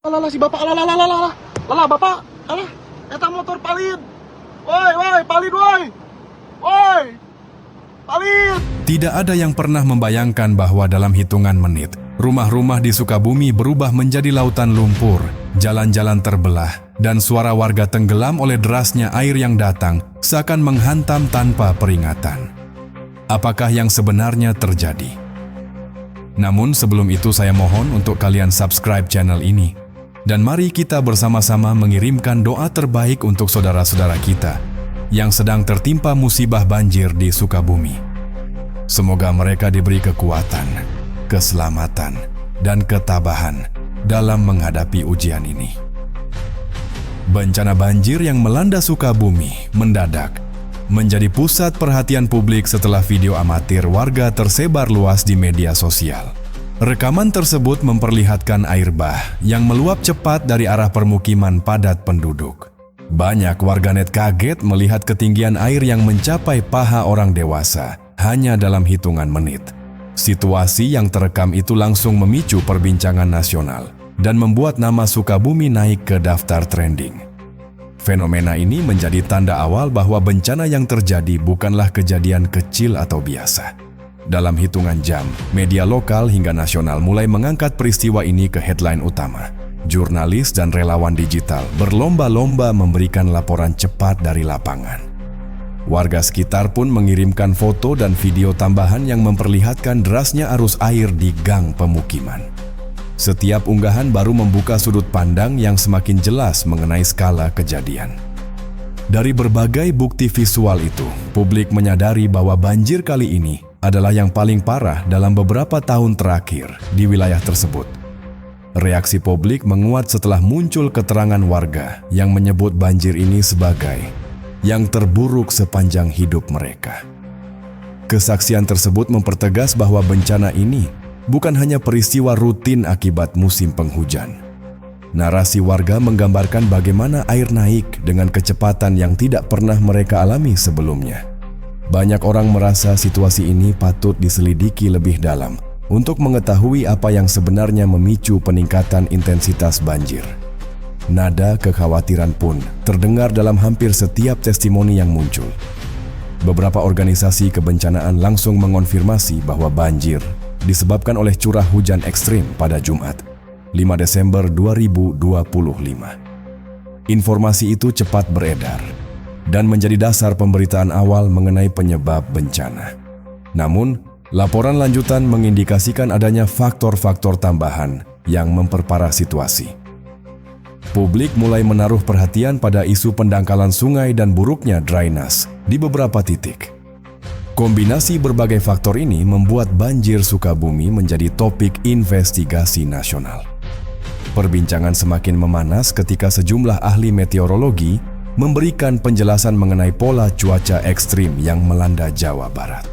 Alah si bapak, alah bapak, alah, eta motor palid. Woi, palid woi. Woi, palid. Tidak ada yang pernah membayangkan bahwa dalam hitungan menit, rumah-rumah di Sukabumi berubah menjadi lautan lumpur, jalan-jalan terbelah, dan suara warga tenggelam oleh derasnya air yang datang seakan menghantam tanpa peringatan. Apakah yang sebenarnya terjadi? Namun sebelum itu saya mohon untuk kalian subscribe channel ini. Dan mari kita bersama-sama mengirimkan doa terbaik untuk saudara-saudara kita yang sedang tertimpa musibah banjir di Sukabumi. Semoga mereka diberi kekuatan, keselamatan, dan ketabahan dalam menghadapi ujian ini. Bencana banjir yang melanda Sukabumi mendadak menjadi pusat perhatian publik setelah video amatir warga tersebar luas di media sosial. Rekaman tersebut memperlihatkan air bah yang meluap cepat dari arah permukiman padat penduduk. Banyak warganet kaget melihat ketinggian air yang mencapai paha orang dewasa hanya dalam hitungan menit. Situasi yang terekam itu langsung memicu perbincangan nasional dan membuat nama Sukabumi naik ke daftar trending. Fenomena ini menjadi tanda awal bahwa bencana yang terjadi bukanlah kejadian kecil atau biasa. Dalam hitungan jam, media lokal hingga nasional mulai mengangkat peristiwa ini ke headline utama. Jurnalis dan relawan digital berlomba-lomba memberikan laporan cepat dari lapangan. Warga sekitar pun mengirimkan foto dan video tambahan yang memperlihatkan derasnya arus air di gang pemukiman. Setiap unggahan baru membuka sudut pandang yang semakin jelas mengenai skala kejadian. Dari berbagai bukti visual itu, publik menyadari bahwa banjir kali ini adalah yang paling parah dalam beberapa tahun terakhir di wilayah tersebut. Reaksi publik menguat setelah muncul keterangan warga yang menyebut banjir ini sebagai yang terburuk sepanjang hidup mereka. Kesaksian tersebut mempertegas bahwa bencana ini bukan hanya peristiwa rutin akibat musim penghujan. Narasi warga menggambarkan bagaimana air naik dengan kecepatan yang tidak pernah mereka alami sebelumnya. Banyak orang merasa situasi ini patut diselidiki lebih dalam untuk mengetahui apa yang sebenarnya memicu peningkatan intensitas banjir. Nada kekhawatiran pun terdengar dalam hampir setiap testimoni yang muncul. Beberapa organisasi kebencanaan langsung mengonfirmasi bahwa banjir disebabkan oleh curah hujan ekstrim pada Jumat, 5 Desember 2025. Informasi itu cepat beredar dan menjadi dasar pemberitaan awal mengenai penyebab bencana. Namun, laporan lanjutan mengindikasikan adanya faktor-faktor tambahan yang memperparah situasi. Publik mulai menaruh perhatian pada isu pendangkalan sungai dan buruknya drainase di beberapa titik. Kombinasi berbagai faktor ini membuat banjir Sukabumi menjadi topik investigasi nasional. Perbincangan semakin memanas ketika sejumlah ahli meteorologi memberikan penjelasan mengenai pola cuaca ekstrim yang melanda Jawa Barat.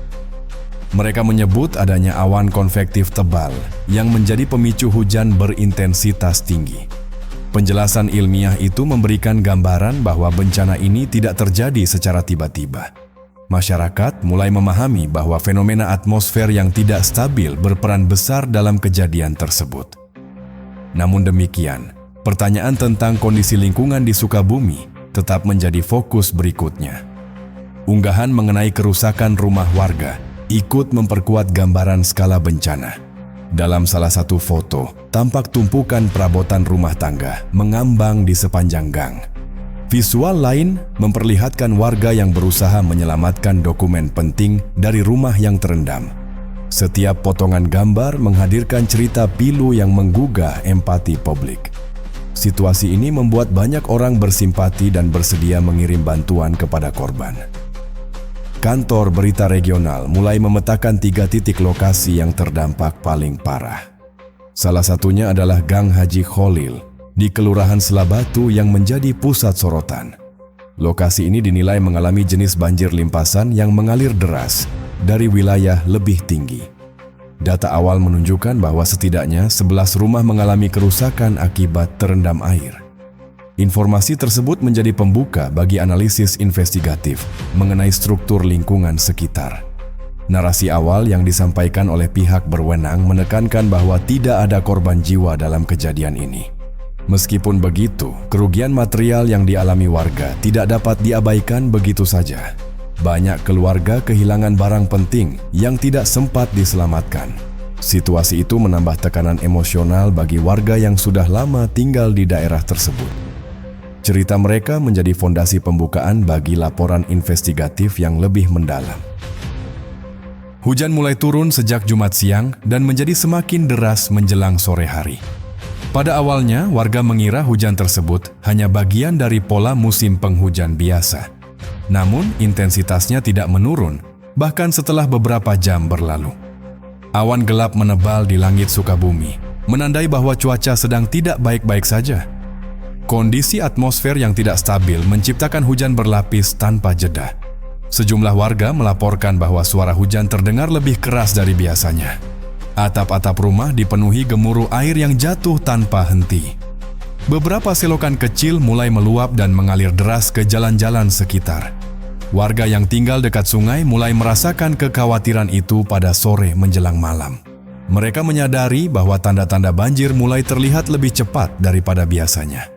Mereka menyebut adanya awan konvektif tebal yang menjadi pemicu hujan berintensitas tinggi. Penjelasan ilmiah itu memberikan gambaran bahwa bencana ini tidak terjadi secara tiba-tiba. Masyarakat mulai memahami bahwa fenomena atmosfer yang tidak stabil berperan besar dalam kejadian tersebut. Namun demikian, pertanyaan tentang kondisi lingkungan di Sukabumi tetap menjadi fokus berikutnya. Unggahan mengenai kerusakan rumah warga ikut memperkuat gambaran skala bencana. Dalam salah satu foto, tampak tumpukan perabotan rumah tangga mengambang di sepanjang gang. Visual lain memperlihatkan warga yang berusaha menyelamatkan dokumen penting dari rumah yang terendam. Setiap potongan gambar menghadirkan cerita pilu yang menggugah empati publik. Situasi ini membuat banyak orang bersimpati dan bersedia mengirim bantuan kepada korban. Kantor berita regional mulai memetakan 3 titik lokasi yang terdampak paling parah. Salah satunya adalah Gang Haji Kholil di Kelurahan Selabatu yang menjadi pusat sorotan. Lokasi ini dinilai mengalami jenis banjir limpasan yang mengalir deras dari wilayah lebih tinggi. Data awal menunjukkan bahwa setidaknya 11 rumah mengalami kerusakan akibat terendam air. Informasi tersebut menjadi pembuka bagi analisis investigatif mengenai struktur lingkungan sekitar. Narasi awal yang disampaikan oleh pihak berwenang menekankan bahwa tidak ada korban jiwa dalam kejadian ini. Meskipun begitu, kerugian material yang dialami warga tidak dapat diabaikan begitu saja. Banyak keluarga kehilangan barang penting yang tidak sempat diselamatkan. Situasi itu menambah tekanan emosional bagi warga yang sudah lama tinggal di daerah tersebut. Cerita mereka menjadi fondasi pembukaan bagi laporan investigatif yang lebih mendalam. Hujan mulai turun sejak Jumat siang dan menjadi semakin deras menjelang sore hari. Pada awalnya, warga mengira hujan tersebut hanya bagian dari pola musim penghujan biasa. Namun, intensitasnya tidak menurun, bahkan setelah beberapa jam berlalu. Awan gelap menebal di langit Sukabumi, menandai bahwa cuaca sedang tidak baik-baik saja. Kondisi atmosfer yang tidak stabil menciptakan hujan berlapis tanpa jeda. Sejumlah warga melaporkan bahwa suara hujan terdengar lebih keras dari biasanya. Atap-atap rumah dipenuhi gemuruh air yang jatuh tanpa henti. Beberapa selokan kecil mulai meluap dan mengalir deras ke jalan-jalan sekitar. Warga yang tinggal dekat sungai mulai merasakan kekhawatiran itu pada sore menjelang malam. Mereka menyadari bahwa tanda-tanda banjir mulai terlihat lebih cepat daripada biasanya.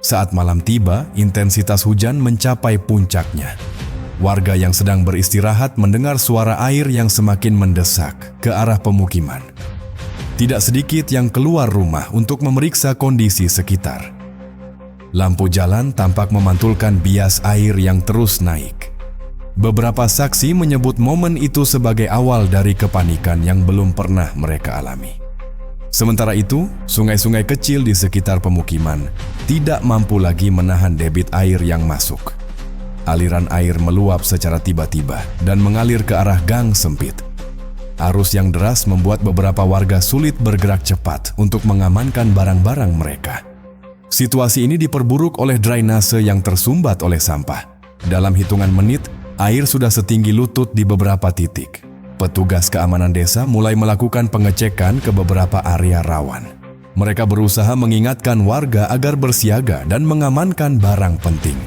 Saat malam tiba, intensitas hujan mencapai puncaknya. Warga yang sedang beristirahat mendengar suara air yang semakin mendesak ke arah pemukiman. Tidak sedikit yang keluar rumah untuk memeriksa kondisi sekitar. Lampu jalan tampak memantulkan bias air yang terus naik. Beberapa saksi menyebut momen itu sebagai awal dari kepanikan yang belum pernah mereka alami. Sementara itu, sungai-sungai kecil di sekitar pemukiman tidak mampu lagi menahan debit air yang masuk. Aliran air meluap secara tiba-tiba dan mengalir ke arah gang sempit. Arus yang deras membuat beberapa warga sulit bergerak cepat untuk mengamankan barang-barang mereka. Situasi ini diperburuk oleh drainase yang tersumbat oleh sampah. Dalam hitungan menit, air sudah setinggi lutut di beberapa titik. Petugas keamanan desa mulai melakukan pengecekan ke beberapa area rawan. Mereka berusaha mengingatkan warga agar bersiaga dan mengamankan barang penting.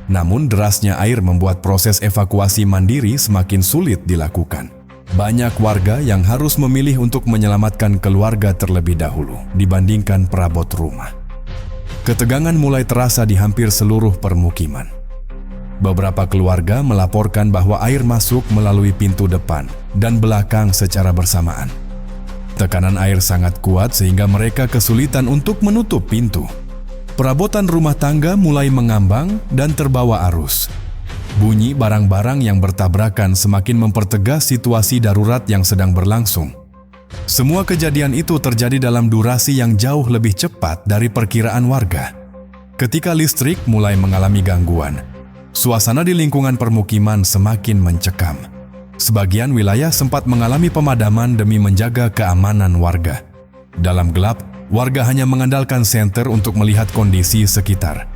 Namun derasnya air membuat proses evakuasi mandiri semakin sulit dilakukan. Banyak warga yang harus memilih untuk menyelamatkan keluarga terlebih dahulu dibandingkan perabot rumah. Ketegangan mulai terasa di hampir seluruh permukiman. Beberapa keluarga melaporkan bahwa air masuk melalui pintu depan dan belakang secara bersamaan. Tekanan air sangat kuat sehingga mereka kesulitan untuk menutup pintu. Perabotan rumah tangga mulai mengambang dan terbawa arus. Bunyi barang-barang yang bertabrakan semakin mempertegas situasi darurat yang sedang berlangsung. Semua kejadian itu terjadi dalam durasi yang jauh lebih cepat dari perkiraan warga. Ketika listrik mulai mengalami gangguan, suasana di lingkungan permukiman semakin mencekam. Sebagian wilayah sempat mengalami pemadaman demi menjaga keamanan warga. Dalam gelap, warga hanya mengandalkan senter untuk melihat kondisi sekitar.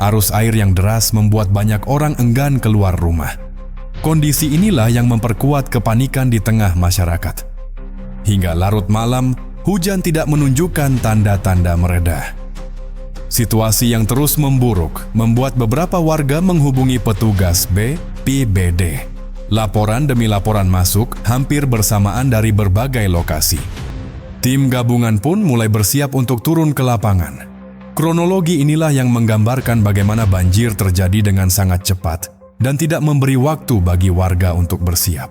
Arus air yang deras membuat banyak orang enggan keluar rumah. Kondisi inilah yang memperkuat kepanikan di tengah masyarakat. Hingga larut malam, hujan tidak menunjukkan tanda-tanda mereda. Situasi yang terus memburuk membuat beberapa warga menghubungi petugas BPBD. Laporan demi laporan masuk hampir bersamaan dari berbagai lokasi. Tim gabungan pun mulai bersiap untuk turun ke lapangan. Kronologi inilah yang menggambarkan bagaimana banjir terjadi dengan sangat cepat dan tidak memberi waktu bagi warga untuk bersiap.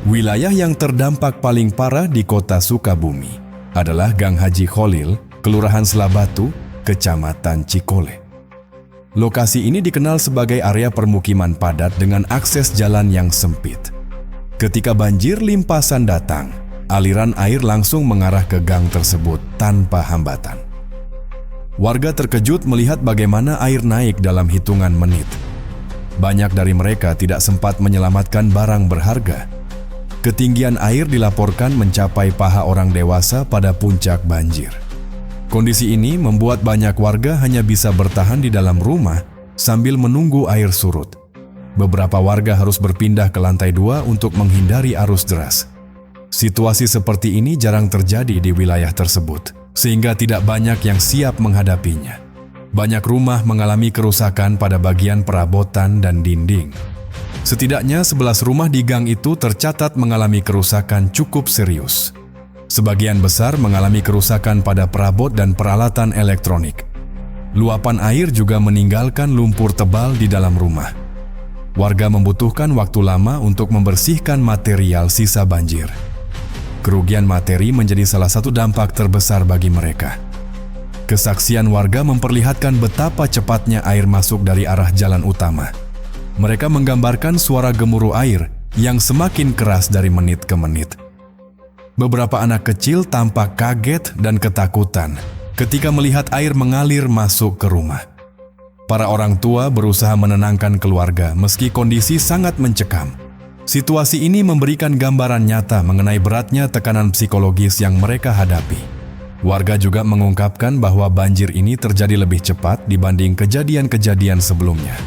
Wilayah yang terdampak paling parah di kota Sukabumi adalah Gang Haji Kholil, Kelurahan Selabatu, Kecamatan Cikole. Lokasi ini dikenal sebagai area permukiman padat dengan akses jalan yang sempit. Ketika banjir limpasan datang, aliran air langsung mengarah ke gang tersebut tanpa hambatan. Warga terkejut melihat bagaimana air naik dalam hitungan menit. Banyak dari mereka tidak sempat menyelamatkan barang berharga. Ketinggian air dilaporkan mencapai paha orang dewasa pada puncak banjir. Kondisi ini membuat banyak warga hanya bisa bertahan di dalam rumah sambil menunggu air surut. Beberapa warga harus berpindah ke lantai 2 untuk menghindari arus deras. Situasi seperti ini jarang terjadi di wilayah tersebut, sehingga tidak banyak yang siap menghadapinya. Banyak rumah mengalami kerusakan pada bagian perabotan dan dinding. Setidaknya 11 rumah di gang itu tercatat mengalami kerusakan cukup serius. Sebagian besar mengalami kerusakan pada perabot dan peralatan elektronik. Luapan air juga meninggalkan lumpur tebal di dalam rumah. Warga membutuhkan waktu lama untuk membersihkan material sisa banjir. Kerugian materi menjadi salah satu dampak terbesar bagi mereka. Kesaksian warga memperlihatkan betapa cepatnya air masuk dari arah jalan utama. Mereka menggambarkan suara gemuruh air yang semakin keras dari menit ke menit. Beberapa anak kecil tampak kaget dan ketakutan ketika melihat air mengalir masuk ke rumah. Para orang tua berusaha menenangkan keluarga meski kondisi sangat mencekam. Situasi ini memberikan gambaran nyata mengenai beratnya tekanan psikologis yang mereka hadapi. Warga juga mengungkapkan bahwa banjir ini terjadi lebih cepat dibanding kejadian-kejadian sebelumnya.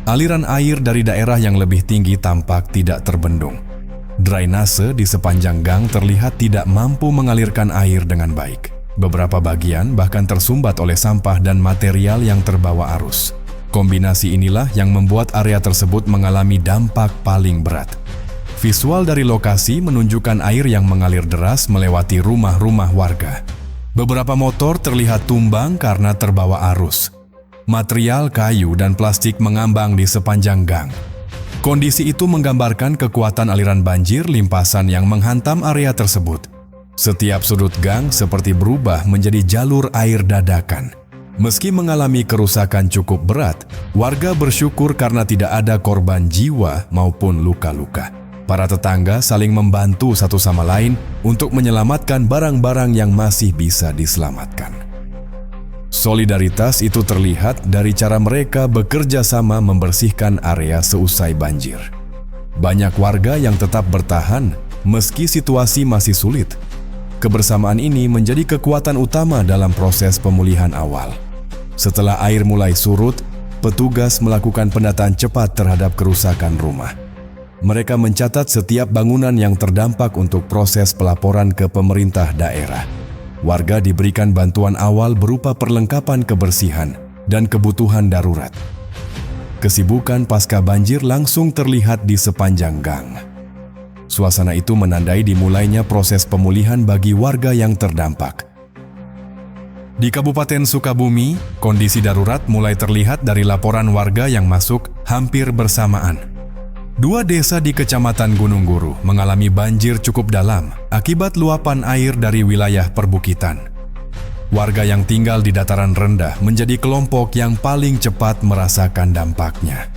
Aliran air dari daerah yang lebih tinggi tampak tidak terbendung. Drainase di sepanjang gang terlihat tidak mampu mengalirkan air dengan baik. Beberapa bagian bahkan tersumbat oleh sampah dan material yang terbawa arus. Kombinasi inilah yang membuat area tersebut mengalami dampak paling berat. Visual dari lokasi menunjukkan air yang mengalir deras melewati rumah-rumah warga. Beberapa motor terlihat tumbang karena terbawa arus. Material kayu dan plastik mengambang di sepanjang gang. Kondisi itu menggambarkan kekuatan aliran banjir limpasan yang menghantam area tersebut. Setiap sudut gang seperti berubah menjadi jalur air dadakan. Meski mengalami kerusakan cukup berat, warga bersyukur karena tidak ada korban jiwa maupun luka-luka. Para tetangga saling membantu satu sama lain untuk menyelamatkan barang-barang yang masih bisa diselamatkan. Solidaritas itu terlihat dari cara mereka bekerja sama membersihkan area seusai banjir. Banyak warga yang tetap bertahan meski situasi masih sulit. Kebersamaan ini menjadi kekuatan utama dalam proses pemulihan awal. Setelah air mulai surut, petugas melakukan pendataan cepat terhadap kerusakan rumah. Mereka mencatat setiap bangunan yang terdampak untuk proses pelaporan ke pemerintah daerah. Warga diberikan bantuan awal berupa perlengkapan kebersihan dan kebutuhan darurat. Kesibukan pasca banjir langsung terlihat di sepanjang gang. Suasana itu menandai dimulainya proses pemulihan bagi warga yang terdampak. Di Kabupaten Sukabumi, kondisi darurat mulai terlihat dari laporan warga yang masuk hampir bersamaan. 2 desa di Kecamatan Gunung Guru mengalami banjir cukup dalam akibat luapan air dari wilayah perbukitan. Warga yang tinggal di dataran rendah menjadi kelompok yang paling cepat merasakan dampaknya.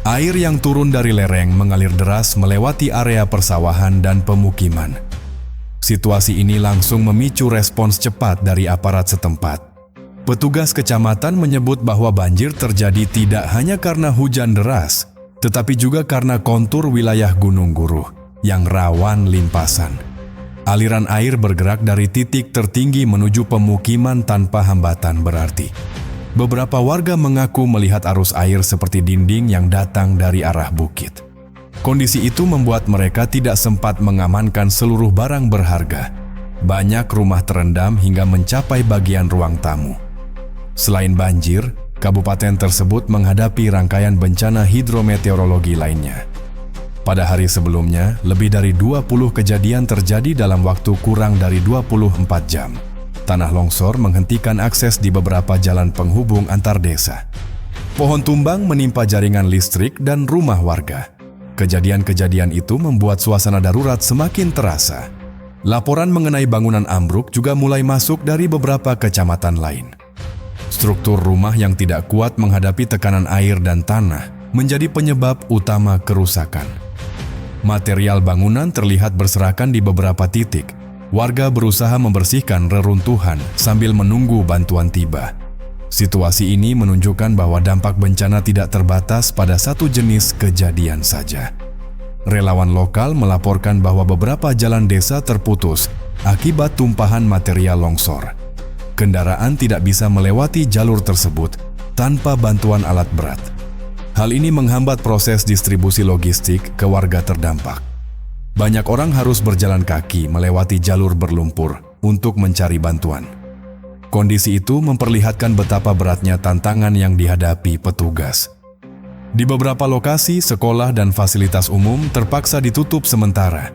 Air yang turun dari lereng mengalir deras melewati area persawahan dan pemukiman. Situasi ini langsung memicu respons cepat dari aparat setempat. Petugas kecamatan menyebut bahwa banjir terjadi tidak hanya karena hujan deras, tetapi juga karena kontur wilayah Gunung Guru yang rawan limpasan. Aliran air bergerak dari titik tertinggi menuju pemukiman tanpa hambatan berarti. Beberapa warga mengaku melihat arus air seperti dinding yang datang dari arah bukit. Kondisi itu membuat mereka tidak sempat mengamankan seluruh barang berharga. Banyak rumah terendam hingga mencapai bagian ruang tamu. Selain banjir, kabupaten tersebut menghadapi rangkaian bencana hidrometeorologi lainnya. Pada hari sebelumnya, lebih dari 20 kejadian terjadi dalam waktu kurang dari 24 jam. Tanah longsor menghentikan akses di beberapa jalan penghubung antar desa. Pohon tumbang menimpa jaringan listrik dan rumah warga. Kejadian-kejadian itu membuat suasana darurat semakin terasa. Laporan mengenai bangunan ambruk juga mulai masuk dari beberapa kecamatan lain. Struktur rumah yang tidak kuat menghadapi tekanan air dan tanah menjadi penyebab utama kerusakan. Material bangunan terlihat berserakan di beberapa titik. Warga berusaha membersihkan reruntuhan sambil menunggu bantuan tiba. Situasi ini menunjukkan bahwa dampak bencana tidak terbatas pada satu jenis kejadian saja. Relawan lokal melaporkan bahwa beberapa jalan desa terputus akibat tumpahan material longsor. Kendaraan tidak bisa melewati jalur tersebut tanpa bantuan alat berat. Hal ini menghambat proses distribusi logistik ke warga terdampak. Banyak orang harus berjalan kaki melewati jalur berlumpur untuk mencari bantuan. Kondisi itu memperlihatkan betapa beratnya tantangan yang dihadapi petugas. Di beberapa lokasi, sekolah dan fasilitas umum terpaksa ditutup sementara.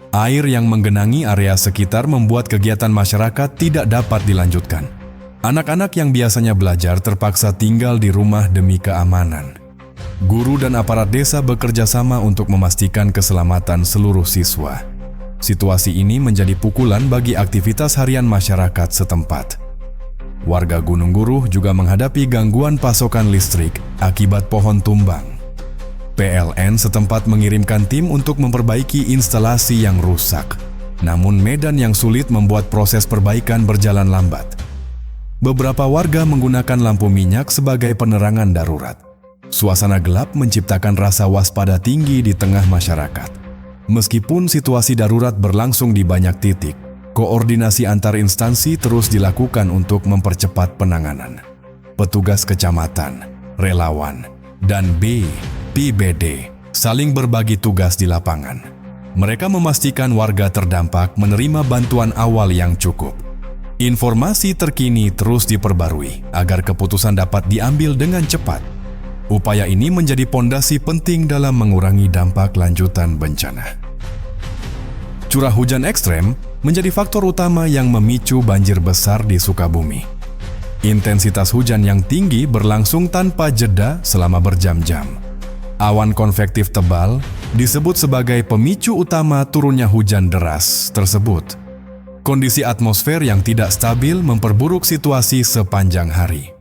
Air yang menggenangi area sekitar membuat kegiatan masyarakat tidak dapat dilanjutkan. Anak-anak yang biasanya belajar terpaksa tinggal di rumah demi keamanan. Guru dan aparat desa bekerja sama untuk memastikan keselamatan seluruh siswa. Situasi ini menjadi pukulan bagi aktivitas harian masyarakat setempat. Warga Gunung Guruh juga menghadapi gangguan pasokan listrik akibat pohon tumbang. PLN setempat mengirimkan tim untuk memperbaiki instalasi yang rusak. Namun medan yang sulit membuat proses perbaikan berjalan lambat. Beberapa warga menggunakan lampu minyak sebagai penerangan darurat. Suasana gelap menciptakan rasa waspada tinggi di tengah masyarakat. Meskipun situasi darurat berlangsung di banyak titik, koordinasi antar instansi terus dilakukan untuk mempercepat penanganan. Petugas kecamatan, relawan, dan BPBD saling berbagi tugas di lapangan. Mereka memastikan warga terdampak menerima bantuan awal yang cukup. Informasi terkini terus diperbarui agar keputusan dapat diambil dengan cepat. Upaya ini menjadi pondasi penting dalam mengurangi dampak lanjutan bencana. Curah hujan ekstrem menjadi faktor utama yang memicu banjir besar di Sukabumi. Intensitas hujan yang tinggi berlangsung tanpa jeda selama berjam-jam. Awan konvektif tebal disebut sebagai pemicu utama turunnya hujan deras tersebut. Kondisi atmosfer yang tidak stabil memperburuk situasi sepanjang hari.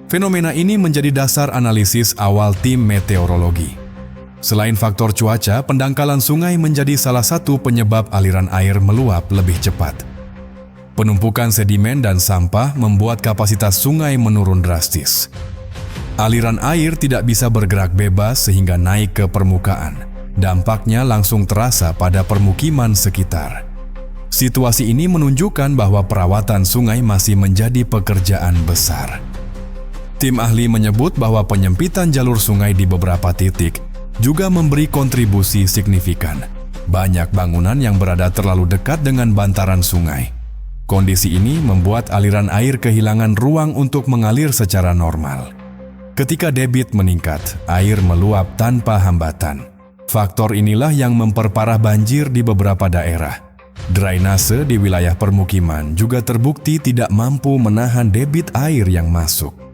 Fenomena ini menjadi dasar analisis awal tim meteorologi. Selain faktor cuaca, pendangkalan sungai menjadi salah satu penyebab aliran air meluap lebih cepat. Penumpukan sedimen dan sampah membuat kapasitas sungai menurun drastis. Aliran air tidak bisa bergerak bebas sehingga naik ke permukaan. Dampaknya langsung terasa pada permukiman sekitar. Situasi ini menunjukkan bahwa perawatan sungai masih menjadi pekerjaan besar. Tim ahli menyebut bahwa penyempitan jalur sungai di beberapa titik juga memberi kontribusi signifikan. Banyak bangunan yang berada terlalu dekat dengan bantaran sungai. Kondisi ini membuat aliran air kehilangan ruang untuk mengalir secara normal. Ketika debit meningkat, air meluap tanpa hambatan. Faktor inilah yang memperparah banjir di beberapa daerah. Drainase di wilayah permukiman juga terbukti tidak mampu menahan debit air yang masuk.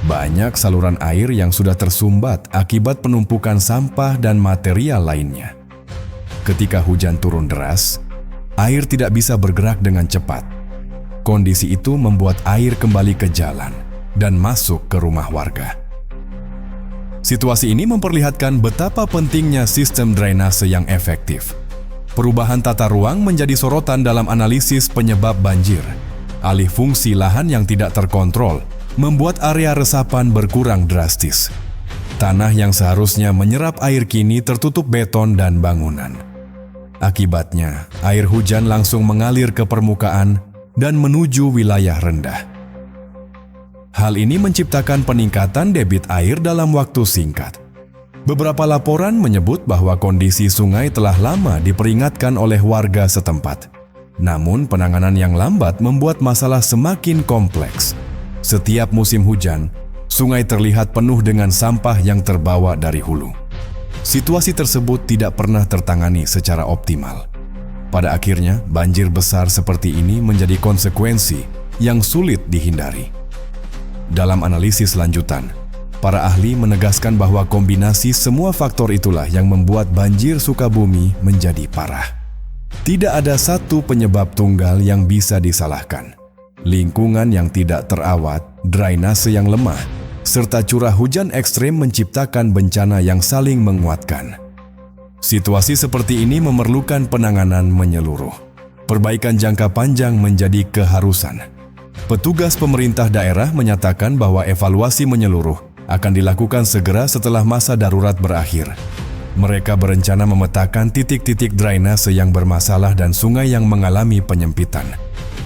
Banyak saluran air yang sudah tersumbat akibat penumpukan sampah dan material lainnya. Ketika hujan turun deras, air tidak bisa bergerak dengan cepat. Kondisi itu membuat air kembali ke jalan dan masuk ke rumah warga. Situasi ini memperlihatkan betapa pentingnya sistem drainase yang efektif. Perubahan tata ruang menjadi sorotan dalam analisis penyebab banjir. Alih fungsi lahan yang tidak terkontrol membuat area resapan berkurang drastis. Tanah yang seharusnya menyerap air kini tertutup beton dan bangunan. Akibatnya, air hujan langsung mengalir ke permukaan dan menuju wilayah rendah. Hal ini menciptakan peningkatan debit air dalam waktu singkat. Beberapa laporan menyebut bahwa kondisi sungai telah lama diperingatkan oleh warga setempat. Namun, penanganan yang lambat membuat masalah semakin kompleks. Setiap musim hujan, sungai terlihat penuh dengan sampah yang terbawa dari hulu. Situasi tersebut tidak pernah tertangani secara optimal. Pada akhirnya, banjir besar seperti ini menjadi konsekuensi yang sulit dihindari. Dalam analisis lanjutan, para ahli menegaskan bahwa kombinasi semua faktor itulah yang membuat banjir Sukabumi menjadi parah. Tidak ada satu penyebab tunggal yang bisa disalahkan. Lingkungan yang tidak terawat, drainase yang lemah, serta curah hujan ekstrem menciptakan bencana yang saling menguatkan. Situasi seperti ini memerlukan penanganan menyeluruh. Perbaikan jangka panjang menjadi keharusan. Petugas pemerintah daerah menyatakan bahwa evaluasi menyeluruh akan dilakukan segera setelah masa darurat berakhir. Mereka berencana memetakan titik-titik drainase yang bermasalah dan sungai yang mengalami penyempitan.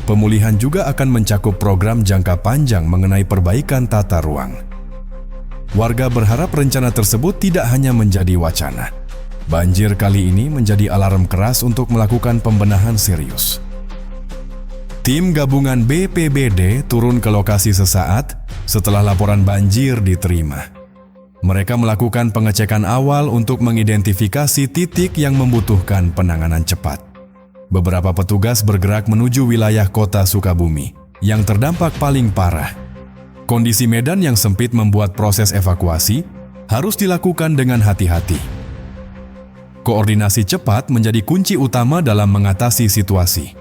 Pemulihan juga akan mencakup program jangka panjang mengenai perbaikan tata ruang. Warga berharap rencana tersebut tidak hanya menjadi wacana. Banjir kali ini menjadi alarm keras untuk melakukan pembenahan serius. Tim gabungan BPBD turun ke lokasi sesaat setelah laporan banjir diterima. Mereka melakukan pengecekan awal untuk mengidentifikasi titik yang membutuhkan penanganan cepat. Beberapa petugas bergerak menuju wilayah kota Sukabumi yang terdampak paling parah. Kondisi medan yang sempit membuat proses evakuasi harus dilakukan dengan hati-hati. Koordinasi cepat menjadi kunci utama dalam mengatasi situasi.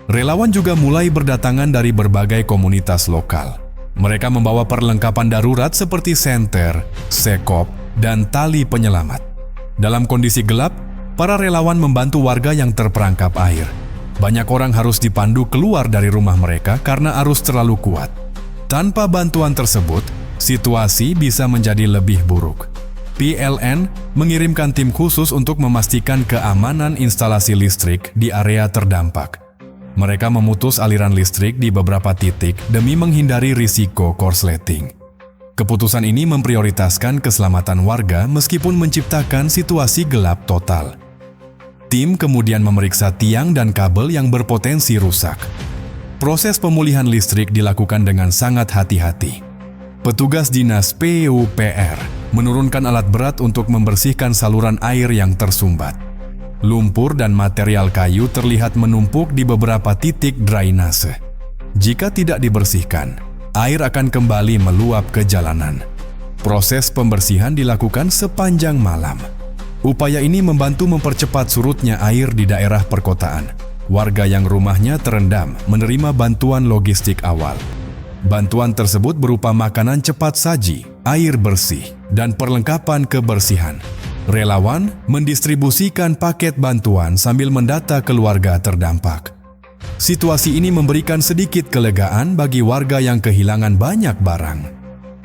Relawan juga mulai berdatangan dari berbagai komunitas lokal. Mereka membawa perlengkapan darurat seperti senter, sekop, dan tali penyelamat. Dalam kondisi gelap, para relawan membantu warga yang terperangkap air. Banyak orang harus dipandu keluar dari rumah mereka karena arus terlalu kuat. Tanpa bantuan tersebut, situasi bisa menjadi lebih buruk. PLN mengirimkan tim khusus untuk memastikan keamanan instalasi listrik di area terdampak. Mereka memutus aliran listrik di beberapa titik demi menghindari risiko korsleting. Keputusan ini memprioritaskan keselamatan warga meskipun menciptakan situasi gelap total. Tim kemudian memeriksa tiang dan kabel yang berpotensi rusak. Proses pemulihan listrik dilakukan dengan sangat hati-hati. Petugas dinas PUPR menurunkan alat berat untuk membersihkan saluran air yang tersumbat. Lumpur dan material kayu terlihat menumpuk di beberapa titik drainase. Jika tidak dibersihkan, air akan kembali meluap ke jalanan. Proses pembersihan dilakukan sepanjang malam. Upaya ini membantu mempercepat surutnya air di daerah perkotaan. Warga yang rumahnya terendam menerima bantuan logistik awal. Bantuan tersebut berupa makanan cepat saji, air bersih, dan perlengkapan kebersihan. Relawan mendistribusikan paket bantuan sambil mendata keluarga terdampak. Situasi ini memberikan sedikit kelegaan bagi warga yang kehilangan banyak barang.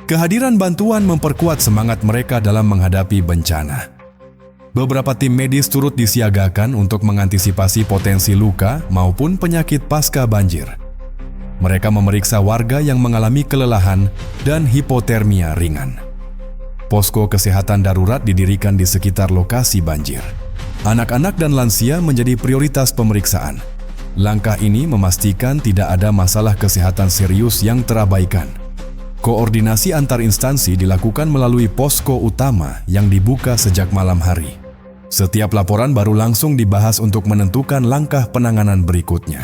Kehadiran bantuan memperkuat semangat mereka dalam menghadapi bencana. Beberapa tim medis turut disiagakan untuk mengantisipasi potensi luka maupun penyakit pasca banjir. Mereka memeriksa warga yang mengalami kelelahan dan hipotermia ringan. Posko kesehatan darurat didirikan di sekitar lokasi banjir. Anak-anak dan lansia menjadi prioritas pemeriksaan. Langkah ini memastikan tidak ada masalah kesehatan serius yang terabaikan. Koordinasi antar instansi dilakukan melalui posko utama yang dibuka sejak malam hari. Setiap laporan baru langsung dibahas untuk menentukan langkah penanganan berikutnya.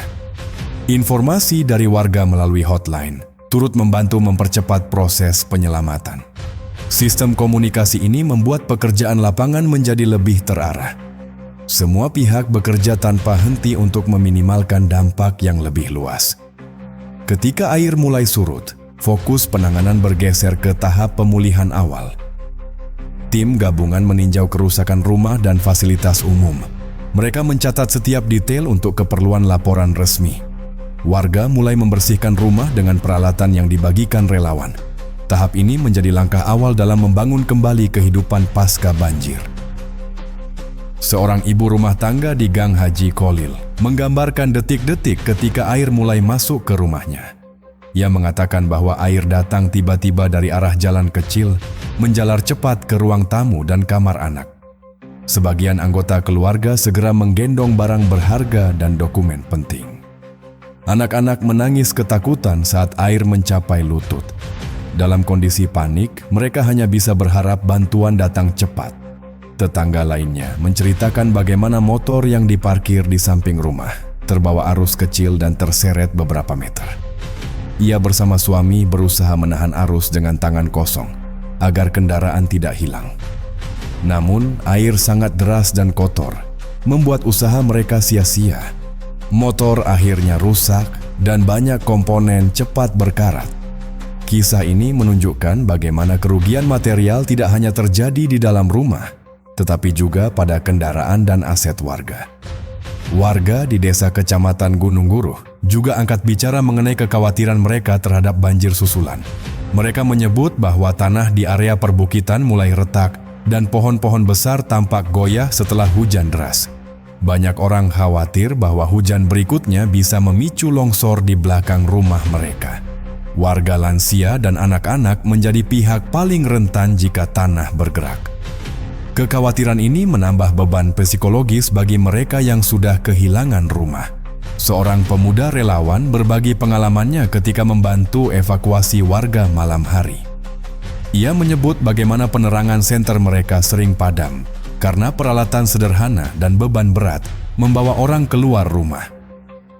Informasi dari warga melalui hotline turut membantu mempercepat proses penyelamatan. Sistem komunikasi ini membuat pekerjaan lapangan menjadi lebih terarah. Semua pihak bekerja tanpa henti untuk meminimalkan dampak yang lebih luas. Ketika air mulai surut, fokus penanganan bergeser ke tahap pemulihan awal. Tim gabungan meninjau kerusakan rumah dan fasilitas umum. Mereka mencatat setiap detail untuk keperluan laporan resmi. Warga mulai membersihkan rumah dengan peralatan yang dibagikan relawan. Tahap ini menjadi langkah awal dalam membangun kembali kehidupan pasca banjir. Seorang ibu rumah tangga di Gang Haji Kolil menggambarkan detik-detik ketika air mulai masuk ke rumahnya. Ia mengatakan bahwa air datang tiba-tiba dari arah jalan kecil, menjalar cepat ke ruang tamu dan kamar anak. Sebagian anggota keluarga segera menggendong barang berharga dan dokumen penting. Anak-anak menangis ketakutan saat air mencapai lutut. Dalam kondisi panik, mereka hanya bisa berharap bantuan datang cepat. Tetangga lainnya menceritakan bagaimana motor yang diparkir di samping rumah terbawa arus kecil dan terseret beberapa meter. Ia bersama suami berusaha menahan arus dengan tangan kosong agar kendaraan tidak hilang. Namun, air sangat deras dan kotor, membuat usaha mereka sia-sia. Motor akhirnya rusak dan banyak komponen cepat berkarat. Kisah ini menunjukkan bagaimana kerugian material tidak hanya terjadi di dalam rumah, tetapi juga pada kendaraan dan aset warga. Warga di desa Kecamatan Gunung Guruh juga angkat bicara mengenai kekhawatiran mereka terhadap banjir susulan. Mereka menyebut bahwa tanah di area perbukitan mulai retak dan pohon-pohon besar tampak goyah setelah hujan deras. Banyak orang khawatir bahwa hujan berikutnya bisa memicu longsor di belakang rumah mereka. Warga lansia dan anak-anak menjadi pihak paling rentan jika tanah bergerak. Kekhawatiran ini menambah beban psikologis bagi mereka yang sudah kehilangan rumah. Seorang pemuda relawan berbagi pengalamannya ketika membantu evakuasi warga malam hari. Ia menyebut bagaimana penerangan senter mereka sering padam karena peralatan sederhana dan beban berat membawa orang keluar rumah.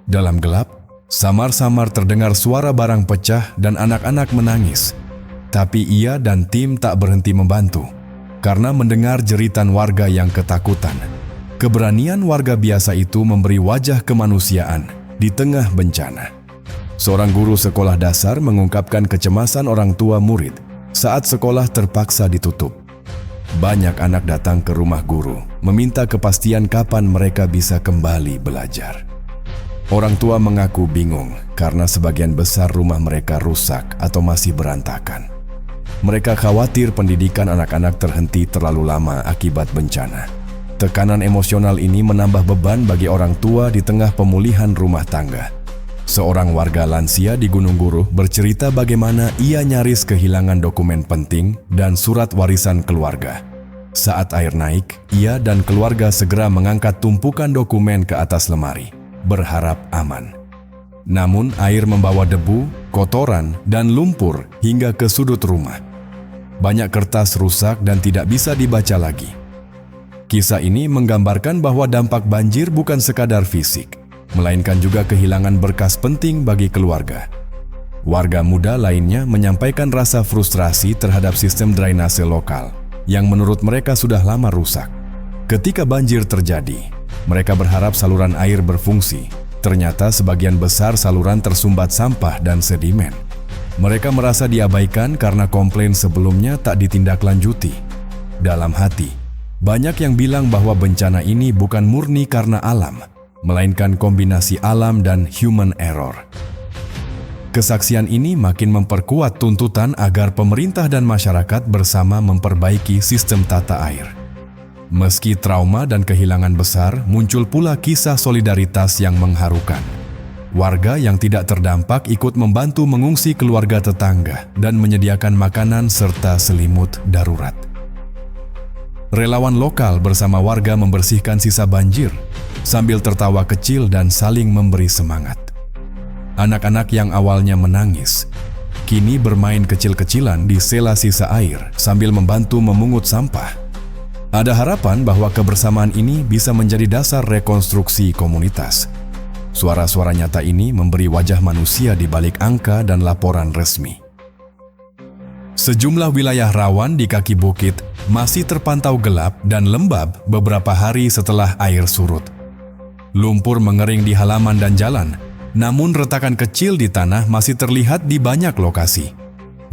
Dalam gelap, samar-samar terdengar suara barang pecah dan anak-anak menangis. Tapi ia dan tim tak berhenti membantu karena mendengar jeritan warga yang ketakutan. Keberanian warga biasa itu memberi wajah kemanusiaan di tengah bencana. Seorang guru sekolah dasar mengungkapkan kecemasan orang tua murid saat sekolah terpaksa ditutup. Banyak anak datang ke rumah guru meminta kepastian kapan mereka bisa kembali belajar. Orang tua mengaku bingung karena sebagian besar rumah mereka rusak atau masih berantakan. Mereka khawatir pendidikan anak-anak terhenti terlalu lama akibat bencana. Tekanan emosional ini menambah beban bagi orang tua di tengah pemulihan rumah tangga. Seorang warga lansia di Gunung Guruh bercerita bagaimana ia nyaris kehilangan dokumen penting dan surat warisan keluarga. Saat air naik, ia dan keluarga segera mengangkat tumpukan dokumen ke atas lemari, berharap aman. Namun air membawa debu, kotoran, dan lumpur hingga ke sudut rumah. Banyak kertas rusak dan tidak bisa dibaca lagi. Kisah ini menggambarkan bahwa dampak banjir bukan sekadar fisik, melainkan juga kehilangan berkas penting bagi keluarga. Warga muda lainnya menyampaikan rasa frustrasi terhadap sistem drainase lokal yang menurut mereka sudah lama rusak. Ketika banjir terjadi, mereka berharap saluran air berfungsi. Ternyata sebagian besar saluran tersumbat sampah dan sedimen. Mereka merasa diabaikan karena komplain sebelumnya tak ditindaklanjuti. Dalam hati, banyak yang bilang bahwa bencana ini bukan murni karena alam, melainkan kombinasi alam dan human error. Kesaksian ini makin memperkuat tuntutan agar pemerintah dan masyarakat bersama memperbaiki sistem tata air. Meski trauma dan kehilangan besar, muncul pula kisah solidaritas yang mengharukan. Warga yang tidak terdampak ikut membantu mengungsi keluarga tetangga dan menyediakan makanan serta selimut darurat. Relawan lokal bersama warga membersihkan sisa banjir, sambil tertawa kecil dan saling memberi semangat. Anak-anak yang awalnya menangis, kini bermain kecil-kecilan di sela sisa air sambil membantu memungut sampah. Ada harapan bahwa kebersamaan ini bisa menjadi dasar rekonstruksi komunitas. Suara-suara nyata ini memberi wajah manusia di balik angka dan laporan resmi. Sejumlah wilayah rawan di kaki bukit masih terpantau gelap dan lembab beberapa hari setelah air surut. Lumpur mengering di halaman dan jalan, namun retakan kecil di tanah masih terlihat di banyak lokasi.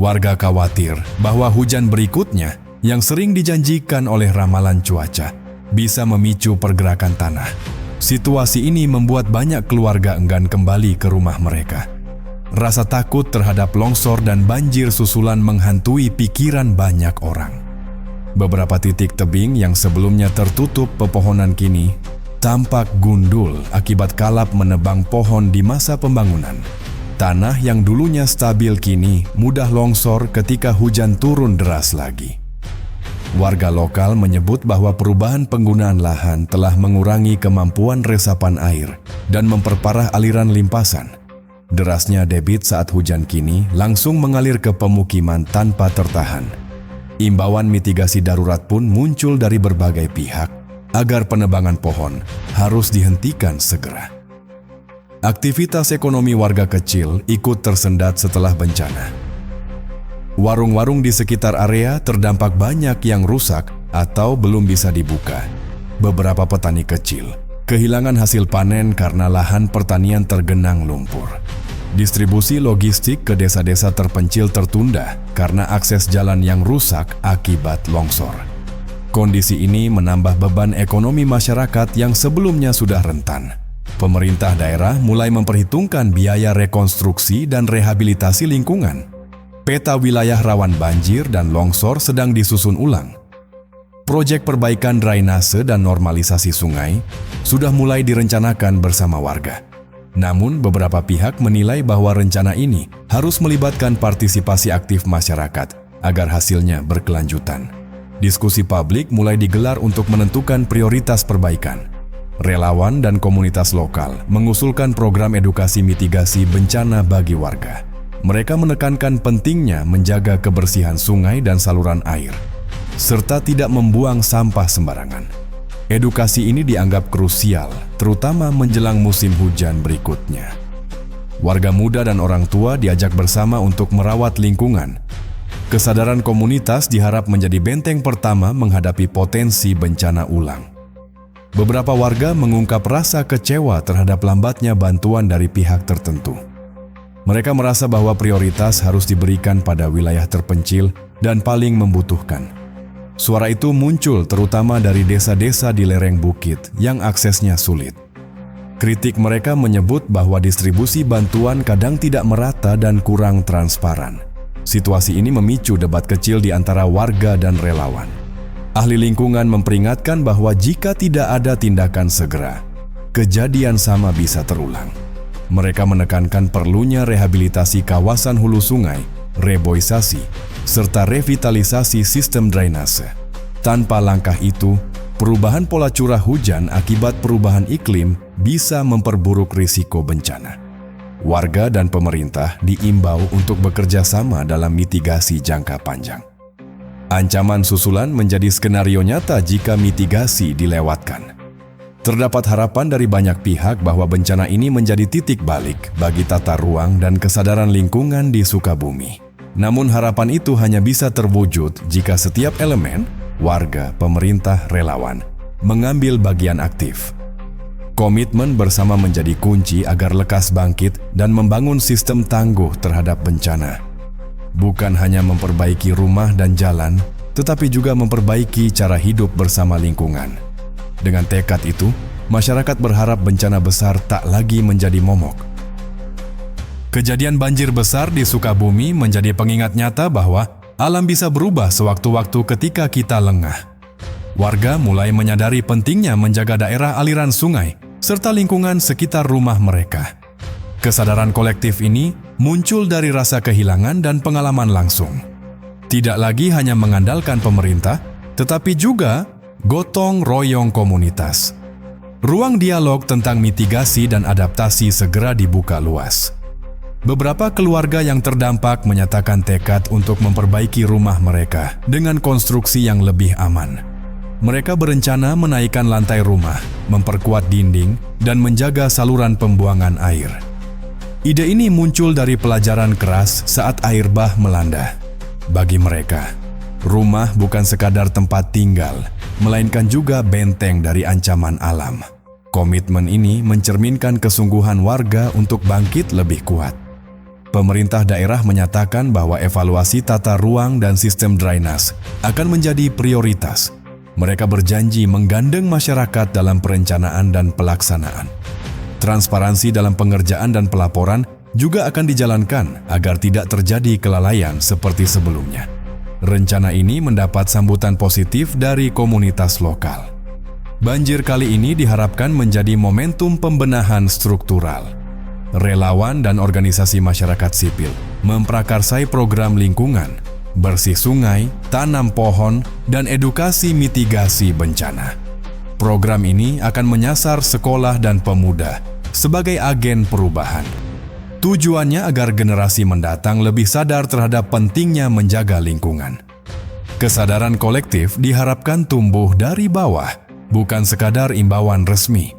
Warga khawatir bahwa hujan berikutnya yang sering dijanjikan oleh ramalan cuaca bisa memicu pergerakan tanah. Situasi ini membuat banyak keluarga enggan kembali ke rumah mereka. Rasa takut terhadap longsor dan banjir susulan menghantui pikiran banyak orang. Beberapa titik tebing yang sebelumnya tertutup pepohonan kini tampak gundul akibat kalap menebang pohon di masa pembangunan. Tanah yang dulunya stabil kini mudah longsor ketika hujan turun deras lagi. Warga lokal menyebut bahwa perubahan penggunaan lahan telah mengurangi kemampuan resapan air dan memperparah aliran limpasan. Derasnya debit saat hujan kini langsung mengalir ke pemukiman tanpa tertahan. Imbauan mitigasi darurat pun muncul dari berbagai pihak agar penebangan pohon harus dihentikan segera. Aktivitas ekonomi warga kecil ikut tersendat setelah bencana. Warung-warung di sekitar area terdampak banyak yang rusak atau belum bisa dibuka. Beberapa petani kecil kehilangan hasil panen karena lahan pertanian tergenang lumpur. Distribusi logistik ke desa-desa terpencil tertunda karena akses jalan yang rusak akibat longsor. Kondisi ini menambah beban ekonomi masyarakat yang sebelumnya sudah rentan. Pemerintah daerah mulai memperhitungkan biaya rekonstruksi dan rehabilitasi lingkungan. Peta wilayah rawan banjir dan longsor sedang disusun ulang. Proyek perbaikan drainase dan normalisasi sungai sudah mulai direncanakan bersama warga. Namun, beberapa pihak menilai bahwa rencana ini harus melibatkan partisipasi aktif masyarakat agar hasilnya berkelanjutan. Diskusi publik mulai digelar untuk menentukan prioritas perbaikan. Relawan dan komunitas lokal mengusulkan program edukasi mitigasi bencana bagi warga. Mereka menekankan pentingnya menjaga kebersihan sungai dan saluran air, serta tidak membuang sampah sembarangan. Edukasi ini dianggap krusial, terutama menjelang musim hujan berikutnya. Warga muda dan orang tua diajak bersama untuk merawat lingkungan. Kesadaran komunitas diharap menjadi benteng pertama menghadapi potensi bencana ulang. Beberapa warga mengungkap rasa kecewa terhadap lambatnya bantuan dari pihak tertentu. Mereka merasa bahwa prioritas harus diberikan pada wilayah terpencil dan paling membutuhkan. Suara itu muncul terutama dari desa-desa di lereng bukit yang aksesnya sulit. Kritik mereka menyebut bahwa distribusi bantuan kadang tidak merata dan kurang transparan. Situasi ini memicu debat kecil di antara warga dan relawan. Ahli lingkungan memperingatkan bahwa jika tidak ada tindakan segera, kejadian sama bisa terulang. Mereka menekankan perlunya rehabilitasi kawasan hulu sungai, reboisasi, serta revitalisasi sistem drainase. Tanpa langkah itu, perubahan pola curah hujan akibat perubahan iklim bisa memperburuk risiko bencana. Warga dan pemerintah diimbau untuk bekerja sama dalam mitigasi jangka panjang. Ancaman susulan menjadi skenario nyata jika mitigasi dilewatkan. Terdapat harapan dari banyak pihak bahwa bencana ini menjadi titik balik bagi tata ruang dan kesadaran lingkungan di Sukabumi. Namun harapan itu hanya bisa terwujud jika setiap elemen, warga, pemerintah, relawan, mengambil bagian aktif. Komitmen bersama menjadi kunci agar lekas bangkit dan membangun sistem tangguh terhadap bencana. Bukan hanya memperbaiki rumah dan jalan, tetapi juga memperbaiki cara hidup bersama lingkungan. Dengan tekad itu, masyarakat berharap bencana besar tak lagi menjadi momok. Kejadian banjir besar di Sukabumi menjadi pengingat nyata bahwa alam bisa berubah sewaktu-waktu ketika kita lengah. Warga mulai menyadari pentingnya menjaga daerah aliran sungai serta lingkungan sekitar rumah mereka. Kesadaran kolektif ini muncul dari rasa kehilangan dan pengalaman langsung. Tidak lagi hanya mengandalkan pemerintah, tetapi juga gotong royong komunitas. Ruang dialog tentang mitigasi dan adaptasi segera dibuka luas. Beberapa keluarga yang terdampak menyatakan tekad untuk memperbaiki rumah mereka dengan konstruksi yang lebih aman. Mereka berencana menaikkan lantai rumah, memperkuat dinding, dan menjaga saluran pembuangan air. Ide ini muncul dari pelajaran keras saat air bah melanda. Bagi mereka, rumah bukan sekadar tempat tinggal, melainkan juga benteng dari ancaman alam. Komitmen ini mencerminkan kesungguhan warga untuk bangkit lebih kuat. Pemerintah daerah menyatakan bahwa evaluasi tata ruang dan sistem drainase akan menjadi prioritas. Mereka berjanji menggandeng masyarakat dalam perencanaan dan pelaksanaan. Transparansi dalam pengerjaan dan pelaporan juga akan dijalankan agar tidak terjadi kelalaian seperti sebelumnya. Rencana ini mendapat sambutan positif dari komunitas lokal. Banjir kali ini diharapkan menjadi momentum pembenahan struktural. Relawan dan organisasi masyarakat sipil memprakarsai program lingkungan, bersih sungai, tanam pohon, dan edukasi mitigasi bencana. Program ini akan menyasar sekolah dan pemuda sebagai agen perubahan. Tujuannya agar generasi mendatang lebih sadar terhadap pentingnya menjaga lingkungan. Kesadaran kolektif diharapkan tumbuh dari bawah, bukan sekadar imbauan resmi.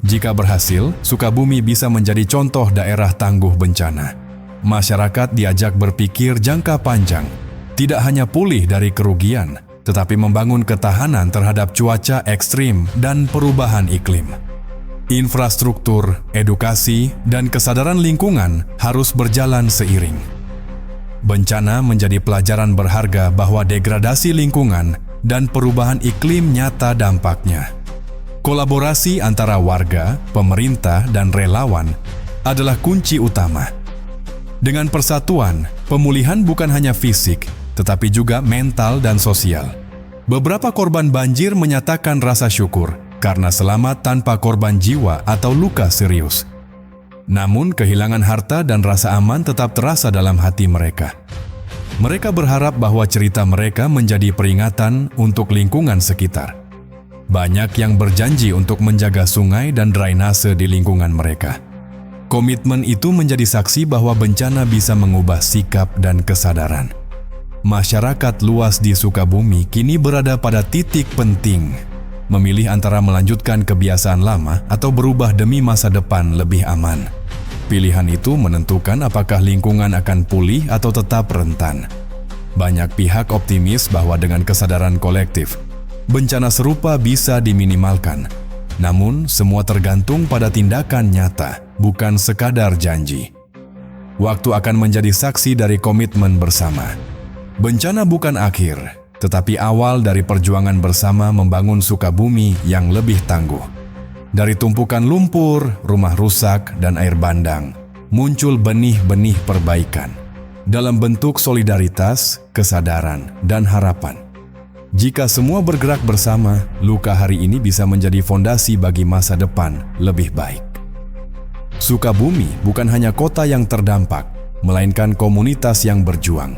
Jika berhasil, Sukabumi bisa menjadi contoh daerah tangguh bencana. Masyarakat diajak berpikir jangka panjang, tidak hanya pulih dari kerugian, tetapi membangun ketahanan terhadap cuaca ekstrim dan perubahan iklim. Infrastruktur, edukasi, dan kesadaran lingkungan harus berjalan seiring. Bencana menjadi pelajaran berharga bahwa degradasi lingkungan dan perubahan iklim nyata dampaknya. Kolaborasi antara warga, pemerintah, dan relawan adalah kunci utama. Dengan persatuan, pemulihan bukan hanya fisik, tetapi juga mental dan sosial. Beberapa korban banjir menyatakan rasa syukur karena selamat tanpa korban jiwa atau luka serius. Namun, kehilangan harta dan rasa aman tetap terasa dalam hati mereka. Mereka berharap bahwa cerita mereka menjadi peringatan untuk lingkungan sekitar. Banyak yang berjanji untuk menjaga sungai dan drainase di lingkungan mereka. Komitmen itu menjadi saksi bahwa bencana bisa mengubah sikap dan kesadaran. Masyarakat luas di Sukabumi kini berada pada titik penting, memilih antara melanjutkan kebiasaan lama atau berubah demi masa depan lebih aman. Pilihan itu menentukan apakah lingkungan akan pulih atau tetap rentan. Banyak pihak optimis bahwa dengan kesadaran kolektif, bencana serupa bisa diminimalkan. Namun, semua tergantung pada tindakan nyata, bukan sekadar janji. Waktu akan menjadi saksi dari komitmen bersama. Bencana bukan akhir, tetapi awal dari perjuangan bersama membangun Sukabumi yang lebih tangguh. Dari tumpukan lumpur, rumah rusak, dan air bandang, muncul benih-benih perbaikan dalam bentuk solidaritas, kesadaran, dan harapan. Jika semua bergerak bersama, luka hari ini bisa menjadi fondasi bagi masa depan lebih baik. Sukabumi bukan hanya kota yang terdampak, melainkan komunitas yang berjuang.